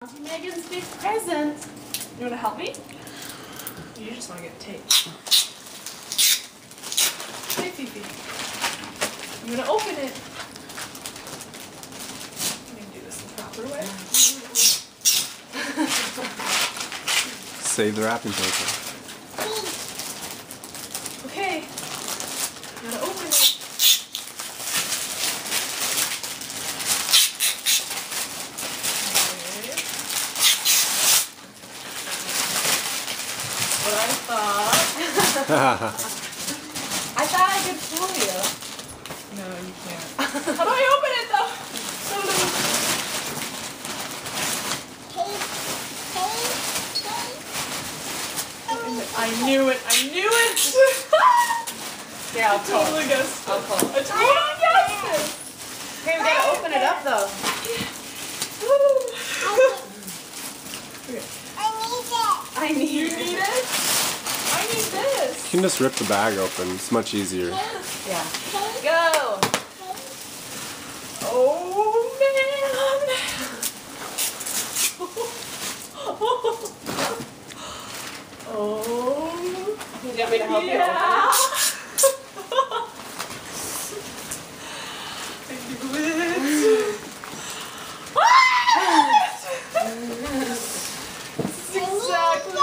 Megan's big present. You want to help me? You just want to get tape. Hey, Fifi. You want to open it? Let me do this the proper way. Save the wrapping paper. Okay. You gotta open it. What I thought. I thought I could fool you. No, you can't. How do I open it though? I knew it. I knew it. Yeah, I'll pull. Totally guessed. I'll pull. I totally guessed it. Okay, we gotta open it up though. I need You it. need it? I need this. You can just rip the bag open. It's much easier. Yeah. Go. Oh man. Oh. You want me to help you Yeah. open I do it. This is exactly.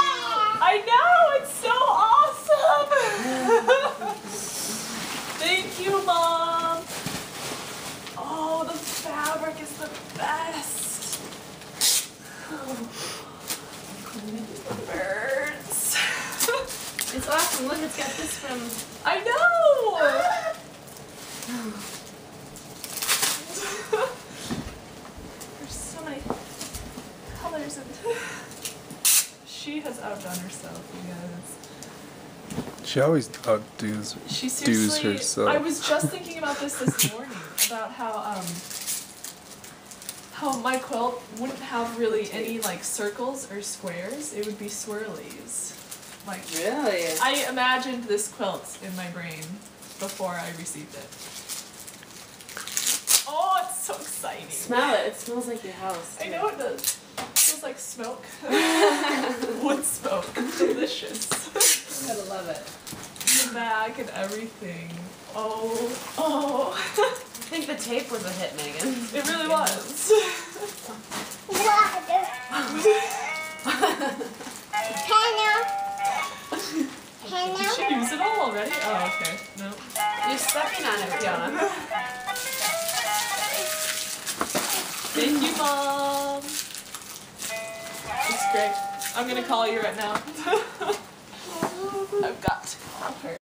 I know, it's so awesome. Thank you, Mom. Oh, the fabric is the best. The birds. It's awesome. Look, it's got this from. I know. There's so many colors and she has outdone herself, you guys. She always outdoes She does seriously. herself. I was just thinking about this morning about how my quilt wouldn't have really any like circles or squares. It would be swirlies. Like Really? I imagined this quilt in my brain before I received it. Oh, it's so exciting. Smell it. It smells like your house. I know it does. It feels like smoke. Wood smoke. Delicious. Gotta love it. The bag and everything. Oh. I think the tape was a hit, Megan. It really was. Did she use it all already? Oh, okay. No. You're stepping on it, Fiona. Thank you, Mom. It's great. I'm gonna call you right now.